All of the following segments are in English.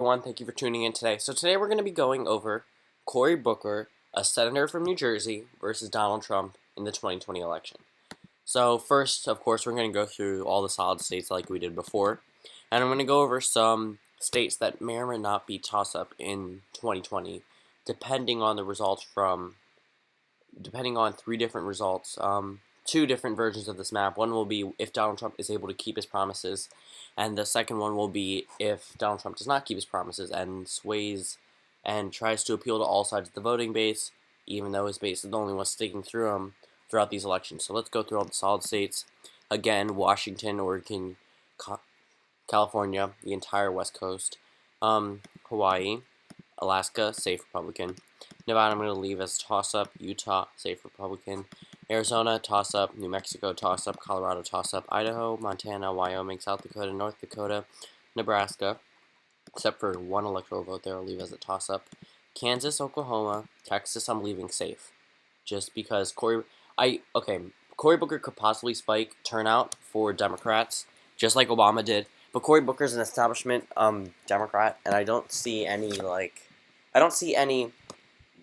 Everyone, thank you for tuning in today. So today we're going to be going over Cory Booker, a senator from New Jersey, versus Donald Trump in the 2020 election. So first, of course, we're going to go through all the solid states like we did before, and I'm going to go over some states that may or may not be toss-up in 2020, depending on the results depending on three different results. Two different versions of this map. One will be if Donald Trump is able to keep his promises, and the second one will be if Donald Trump does not keep his promises and sways and tries to appeal to all sides of the voting base, even though his base is the only one sticking through him throughout these elections. So let's go through all the solid states. Again, Washington, Oregon, California, the entire West Coast, Hawaii, Alaska, safe Republican. Nevada, I'm going to leave as a toss-up. Utah, safe Republican. Arizona, toss-up. New Mexico, toss-up. Colorado, toss-up. Idaho, Montana, Wyoming, South Dakota, North Dakota, Nebraska, except for one electoral vote there, I'll leave as a toss-up. Kansas, Oklahoma, Texas, I'm leaving safe. Just because Cory Booker could possibly spike turnout for Democrats, just like Obama did. But Cory Booker's an establishment Democrat, and I don't see any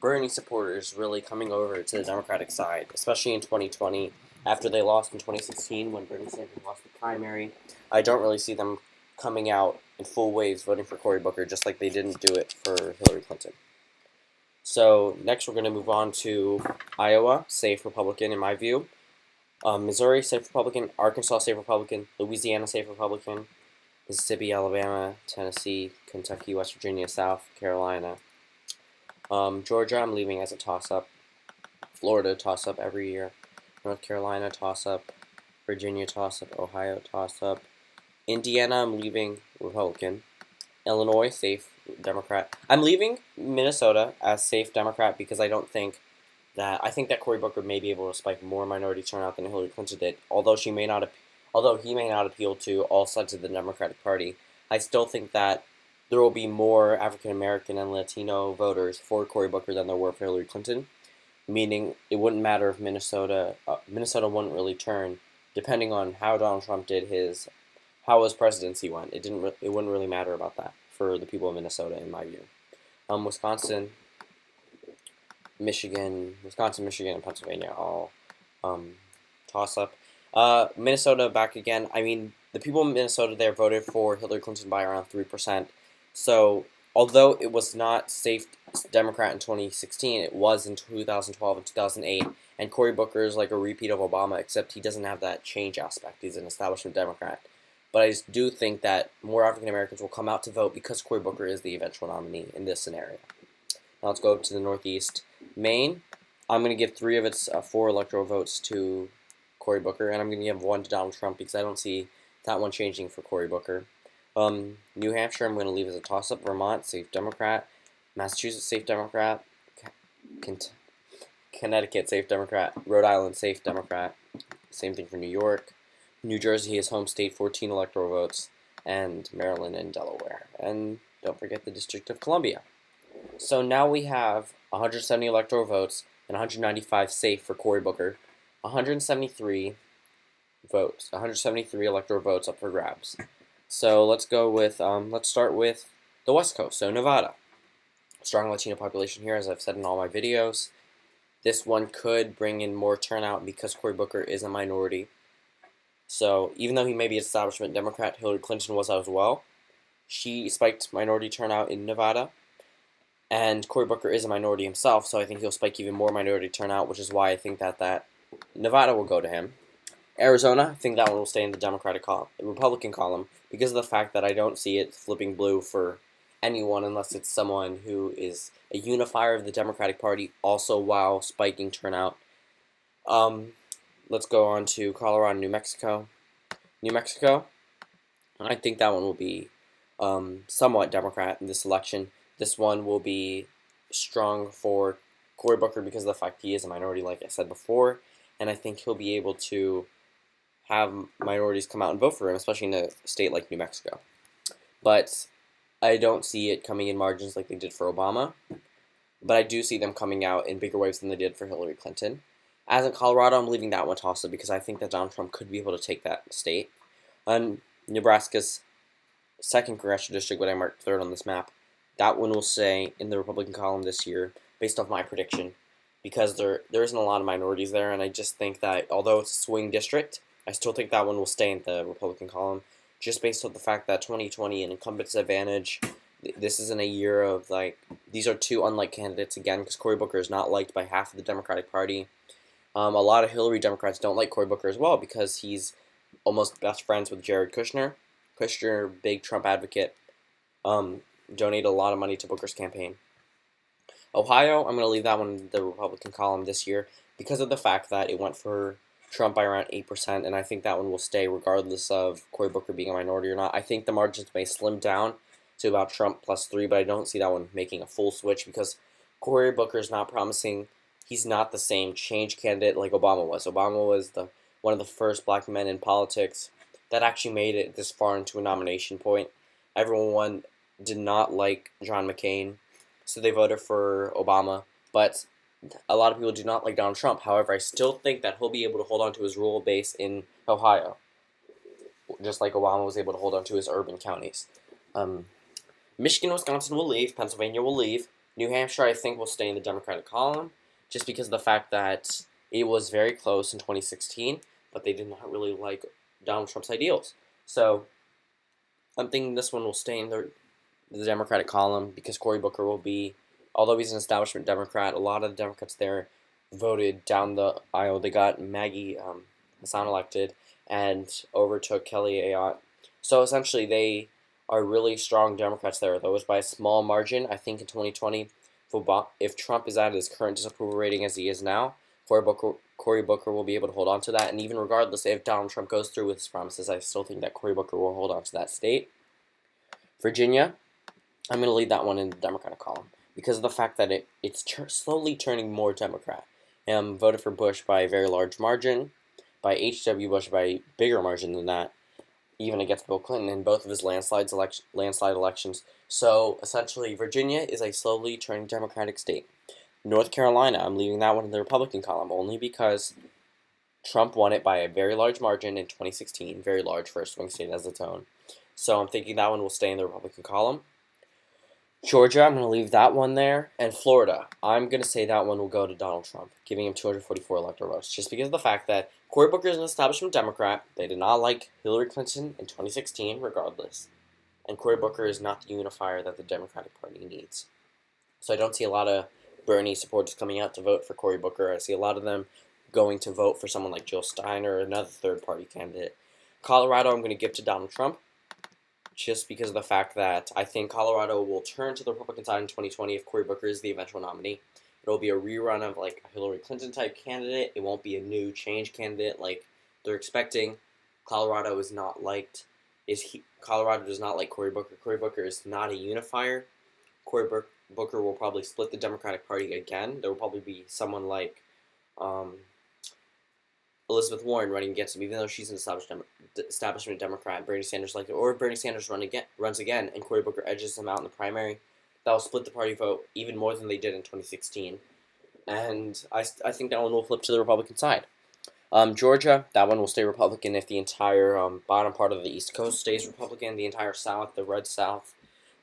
Bernie supporters really coming over to the Democratic side, especially in 2020 after they lost in 2016 when Bernie Sanders lost the primary. I don't really see them coming out in full waves voting for Cory Booker, just like they didn't do it for Hillary Clinton. So next we're going to move on to Iowa, safe Republican in my view. Missouri, safe Republican. Arkansas, safe Republican. Louisiana, safe Republican. Mississippi, Alabama, Tennessee, Kentucky, West Virginia, South Carolina. Georgia, I'm leaving as a toss-up. Florida, toss-up every year. North Carolina, toss-up. Virginia, toss-up. Ohio, toss-up. Indiana, I'm leaving Republican. Illinois, safe Democrat. I'm leaving Minnesota as safe Democrat because I think that Cory Booker may be able to spike more minority turnout than Hillary Clinton did. Although he may not appeal to all sides of the Democratic Party, I still think that there will be more African American and Latino voters for Cory Booker than there were for Hillary Clinton. Meaning, it wouldn't matter if Minnesota wouldn't really turn, depending on how Donald Trump did how his presidency went. It wouldn't really matter about that for the people of Minnesota, in my view. Wisconsin, Michigan, and Pennsylvania all toss up. Minnesota back again. I mean, the people in Minnesota there voted for Hillary Clinton by around 3%. So, although it was not safe Democrat in 2016, it was in 2012 and 2008. And Cory Booker is like a repeat of Obama, except he doesn't have that change aspect. He's an establishment Democrat. But I do think that more African Americans will come out to vote because Cory Booker is the eventual nominee in this scenario. Now let's go to the Northeast. Maine, I'm going to give 3 of its 4 electoral votes to Cory Booker, and I'm going to give 1 to Donald Trump because I don't see that one changing for Cory Booker. New Hampshire, I'm going to leave as a toss-up. Vermont, safe Democrat. Massachusetts, safe Democrat. Connecticut, safe Democrat. Rhode Island, safe Democrat. Same thing for New York. New Jersey, his home state, 14 electoral votes. And Maryland and Delaware. And don't forget the District of Columbia. So now we have 170 electoral votes and 195 safe for Cory Booker. 173 electoral votes up for grabs. So let's start with the West Coast, so Nevada. Strong Latino population here, as I've said in all my videos. This one could bring in more turnout because Cory Booker is a minority. So even though he may be an establishment Democrat, Hillary Clinton was as well. She spiked minority turnout in Nevada. And Cory Booker is a minority himself, so I think he'll spike even more minority turnout, which is why I think that Nevada will go to him. Arizona, I think that one will stay in the Republican column because of the fact that I don't see it flipping blue for anyone unless it's someone who is a unifier of the Democratic Party, also while spiking turnout. Let's go on to Colorado and New Mexico. New Mexico, I think that one will be somewhat Democrat in this election. This one will be strong for Cory Booker because of the fact he is a minority, like I said before, and I think he'll be able to have minorities come out and vote for him, especially in a state like New Mexico. But I don't see it coming in margins like they did for Obama, but I do see them coming out in bigger waves than they did for Hillary Clinton. As in Colorado, I'm leaving that one toss-up because I think that Donald Trump could be able to take that state. Nebraska's 2nd congressional district, what I marked 3rd on this map, that one will stay in the Republican column this year, based off my prediction, because there isn't a lot of minorities there, and I just think that although it's a swing district, I still think that one will stay in the Republican column, just based on the fact that 2020 an incumbent's advantage. This isn't a year of these are two unliked candidates again, because Cory Booker is not liked by half of the Democratic Party. A lot of Hillary Democrats don't like Cory Booker as well because he's almost best friends with Jared Kushner. Kushner, big Trump advocate, donated a lot of money to Booker's campaign. Ohio, I'm going to leave that one in the Republican column this year because of the fact that it went for Trump by around 8%, and I think that one will stay regardless of Cory Booker being a minority or not. I think the margins may slim down to about Trump +3, but I don't see that one making a full switch because Cory Booker is not promising. He's not the same change candidate like Obama was. Obama was one of the first black men in politics that actually made it this far into a nomination point. Everyone did not like John McCain, so they voted for Obama, but a lot of people do not like Donald Trump. However, I still think that he'll be able to hold on to his rural base in Ohio, just like Obama was able to hold on to his urban counties. Michigan, Wisconsin will leave. Pennsylvania will leave. New Hampshire, I think, will stay in the Democratic column, just because of the fact that it was very close in 2016, but they did not really like Donald Trump's ideals. So I'm thinking this one will stay in the Democratic column because Cory Booker will be, although he's an establishment Democrat, a lot of the Democrats there voted down the aisle. They got Maggie Hassan elected and overtook Kelly Ayotte. So essentially, they are really strong Democrats there. Though it was by a small margin. I think in 2020, if Trump is at his current disapproval rating as he is now, Cory Booker will be able to hold on to that. And even regardless, if Donald Trump goes through with his promises, I still think that Cory Booker will hold on to that state. Virginia, I'm going to leave that one in the Democratic column because of the fact that it's slowly turning more Democrat. Voted for Bush by a very large margin, by H.W. Bush by a bigger margin than that, even against Bill Clinton in both of his landslide elections. So essentially, Virginia is a slowly turning Democratic state. North Carolina, I'm leaving that one in the Republican column only because Trump won it by a very large margin in 2016, very large for a swing state as its own. So I'm thinking that one will stay in the Republican column. Georgia, I'm going to leave that one there. And Florida, I'm going to say that one will go to Donald Trump, giving him 244 electoral votes, just because of the fact that Cory Booker is an establishment Democrat. They did not like Hillary Clinton in 2016, regardless. And Cory Booker is not the unifier that the Democratic Party needs. So I don't see a lot of Bernie supporters coming out to vote for Cory Booker. I see a lot of them going to vote for someone like Jill Stein or another third-party candidate. Colorado, I'm going to give to Donald Trump, just because of the fact that I think Colorado will turn to the Republican side in 2020 if Cory Booker is the eventual nominee. It'll be a rerun of like a Hillary Clinton type candidate. It won't be a new change candidate like they're expecting. Colorado is not liked. Colorado does not like Cory Booker. Cory Booker is not a unifier. Cory Booker will probably split the Democratic Party again. There will probably be someone like Elizabeth Warren running against him, even though she's an establishment Democrat. Bernie Sanders liked it, or if Bernie Sanders runs again, and Cory Booker edges him out in the primary, that will split the party vote even more than they did in 2016. And I think that one will flip to the Republican side. Georgia, that one will stay Republican if the entire bottom part of the East Coast stays Republican. The entire South, the red South,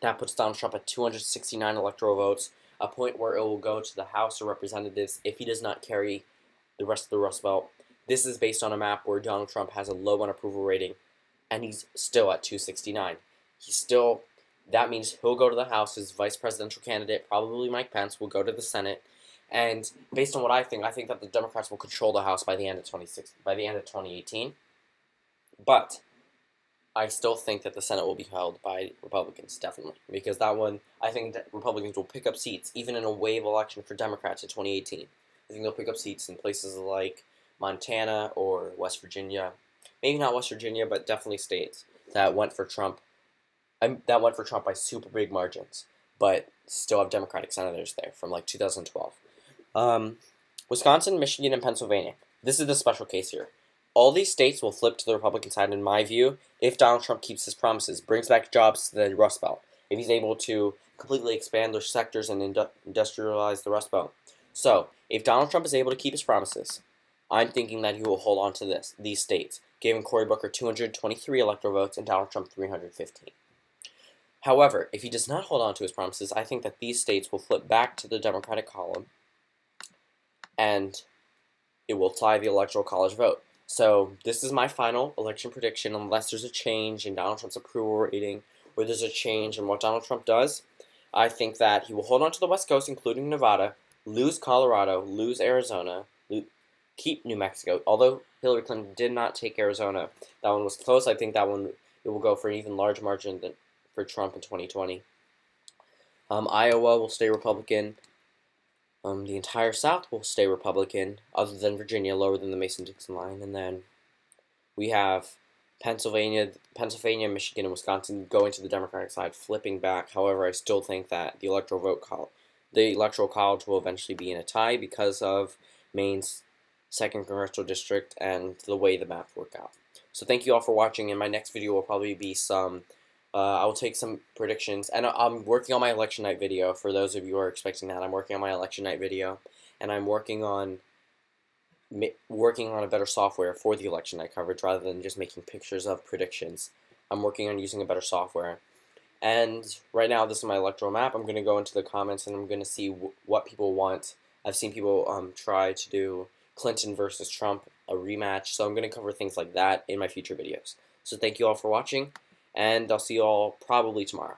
that puts Donald Trump at 269 electoral votes, a point where it will go to the House of Representatives if he does not carry the rest of the Rust Belt. This is based on a map where Donald Trump has a low unapproval rating, and he's still at 269. That means he'll go to the House. His vice presidential candidate, probably Mike Pence, will go to the Senate. And based on what I think that the Democrats will control the House by the end of 2018. But I still think that the Senate will be held by Republicans, definitely. Because that one, I think that Republicans will pick up seats, even in a wave election for Democrats in 2018. I think they'll pick up seats in places like Montana or West Virginia. Maybe not West Virginia, but definitely states that went for Trump. That went for Trump by super big margins, but still have Democratic senators there from like 2012. Wisconsin, Michigan, and Pennsylvania. This is the special case here. All these states will flip to the Republican side, in my view, if Donald Trump keeps his promises, brings back jobs to the Rust Belt, if he's able to completely expand their sectors and industrialize the Rust Belt. So, if Donald Trump is able to keep his promises, I'm thinking that he will hold on to these states, giving Cory Booker 223 electoral votes and Donald Trump 315. However, if he does not hold on to his promises, I think that these states will flip back to the Democratic column, and it will tie the Electoral College vote. So this is my final election prediction, unless there's a change in Donald Trump's approval rating, or there's a change in what Donald Trump does. I think that he will hold on to the West Coast, including Nevada, lose Colorado, lose Arizona, keep New Mexico. Although Hillary Clinton did not take Arizona, that one was close. I think that one it will go for an even larger margin than for Trump in 2020. Iowa will stay Republican. The entire South will stay Republican, other than Virginia, lower than the Mason-Dixon line. And then we have Pennsylvania, Michigan, and Wisconsin going to the Democratic side, flipping back. However, I still think that the Electoral College will eventually be in a tie because of Maine's 2nd Congressional District and the way the maps work out. So thank you all for watching. In my next video will probably be I will take some predictions, and I'm working on my election night video. For those of you who are expecting that, I'm working on my election night video, and I'm working on a better software for the election night coverage rather than just making pictures of predictions. I'm working on using a better software. And right now, this is my electoral map. I'm going to go into the comments and I'm going to see what people want. I've seen people try to do Clinton versus Trump, a rematch, so I'm going to cover things like that in my future videos. So thank you all for watching, and I'll see you all probably tomorrow.